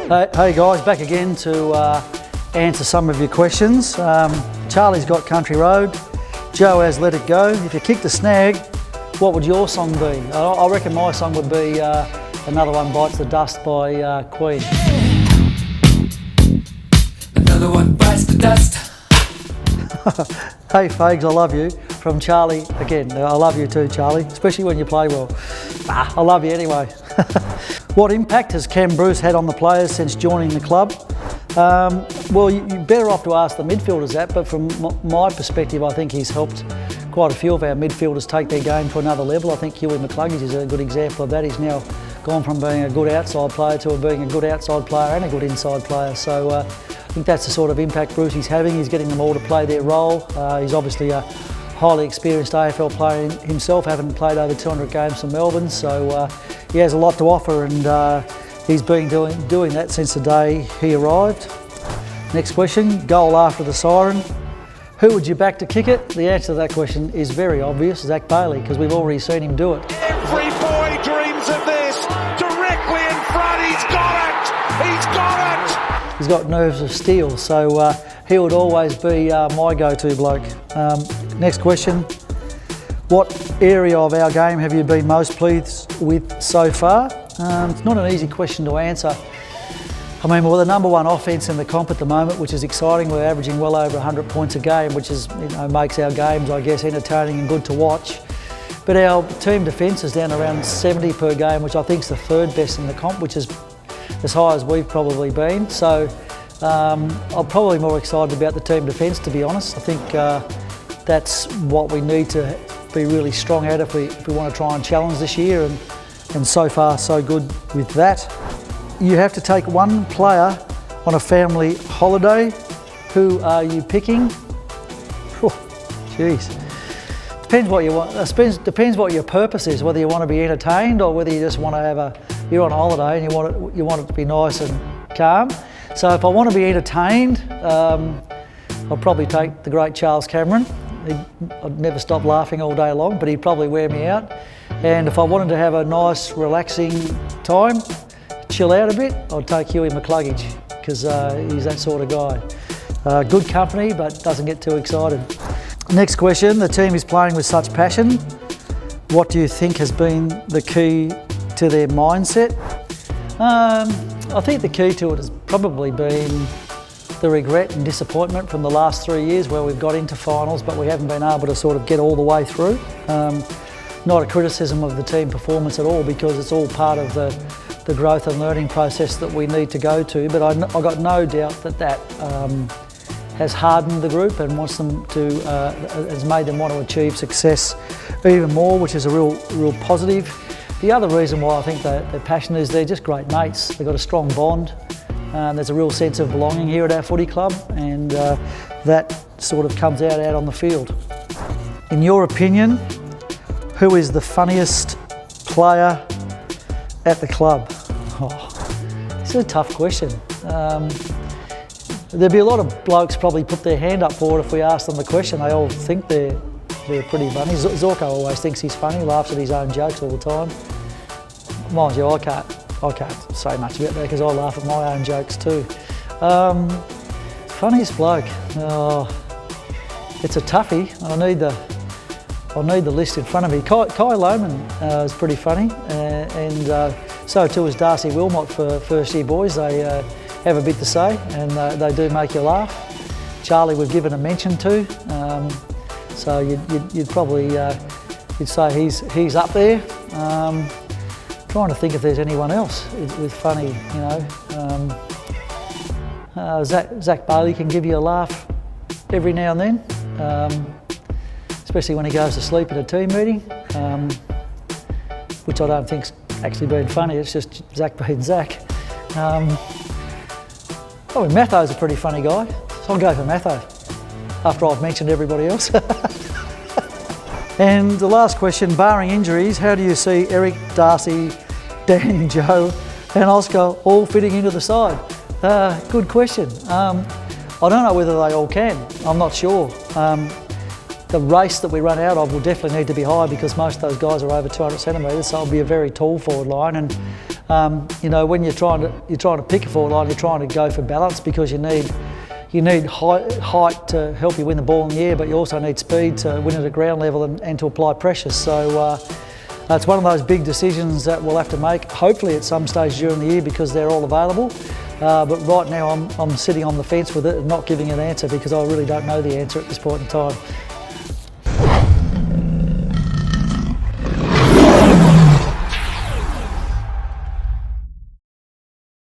Hey guys, back again to answer some of your questions. Charlie's got Country Road, Joe has Let It Go. If you kicked a snag, what would your song be? I reckon my song would be Another One Bites the Dust by Queen. Another one bites the dust. Hey Fags, I love you. From Charlie, again, I love you too, Charlie, especially when you play well. I love you anyway. What impact has Cam Bruce had on the players since joining the club? Well, you're better off to ask the midfielders that, but from my perspective, I think he's helped quite a few of our midfielders take their game to another level. I think Huey McCluggage is a good example of that. He's now gone from being a good outside player to being a good outside player and a good inside player. So I think that's the sort of impact Bruce is having. He's getting them all to play their role. He's obviously a highly experienced AFL player himself, having played over 200 games for Melbourne, so he has a lot to offer, and he's been doing that since the day he arrived. Next question, goal after the siren. Who would you back to kick it? The answer to that question is very obvious, Zach Bailey, because we've already seen him do it. Every boy dreams of this, directly in front, he's got it! He's got nerves of steel, so he would always be my go-to bloke. Next question, what area of our game have you been most pleased with so far? It's not an easy question to answer. I mean, we're the number one offence in the comp at the moment, which is exciting. We're averaging well over 100 points a game, which is, makes our games, I guess, entertaining and good to watch. But our team defence is down around 70 per game, which I think is the third best in the comp, which is as high as we've probably been. So I'm probably more excited about the team defence, to be honest. I think that's what we need to be really strong at if we want to try and challenge this year, and so far so good with that. You have to take one player on a family holiday. Who are you picking? Jeez. Depends what you want. Depends what your purpose is, whether you want to be entertained or whether you just want to you're on holiday and you want it to be nice and calm. So if I want to be entertained, I'll probably take the great Charles Cameron. I'd never stop laughing all day long, but he'd probably wear me out. And if I wanted to have a nice, relaxing time, chill out a bit, I'd take Huey McCluggage, because he's that sort of guy. Good company, but doesn't get too excited. Next question, the team is playing with such passion. What do you think has been the key to their mindset? I think the key to it has probably been the regret and disappointment from the last 3 years where we've got into finals but we haven't been able to sort of get all the way through. Not a criticism of the team performance at all, because it's all part of the growth and learning process that we need to go to, but I've got no doubt that has hardened the group and has made them want to achieve success even more, which is a real positive. The other reason why I think they're passionate is they're just great mates. They've got a strong bond. There's a real sense of belonging here at our footy club, and that sort of comes out on the field. In your opinion, who is the funniest player at the club? This is a tough question. There'd be a lot of blokes probably put their hand up for it if we asked them the question. They all think they're pretty funny. Zorko always thinks he's funny, laughs at his own jokes all the time. Mind you, I can't say much about that because I laugh at my own jokes too. Funniest bloke? It's a toughie. I'll need the list in front of me. Kai Lohman is pretty funny, and so too is Darcy Wilmot for first year boys. They have a bit to say, and they do make you laugh. Charlie we've given a mention to, so you'd probably you'd say he's up there. Trying to think if there's anyone else with funny, Zach Bailey can give you a laugh every now and then, especially when he goes to sleep at a team meeting, which I don't think's actually been funny, it's just Zach being Zach. Matho's a pretty funny guy, so I'll go for Matho, after I've mentioned everybody else. And the last question, barring injuries, how do you see Eric, Darcy, Dan, Joe and Oscar all fitting into the side? Good question. I don't know whether they all can, I'm not sure. The race that we run out of will definitely need to be high because most of those guys are over 200 centimetres, so it'll be a very tall forward line, and You know, when you're trying to pick a forward line, you're trying to go for balance because you need height to help you win the ball in the air, but you also need speed to win at a ground level and to apply pressure. So it's one of those big decisions that we'll have to make, hopefully at some stage during the year, because they're all available. But right now I'm sitting on the fence with it and not giving an answer because I really don't know the answer at this point in time.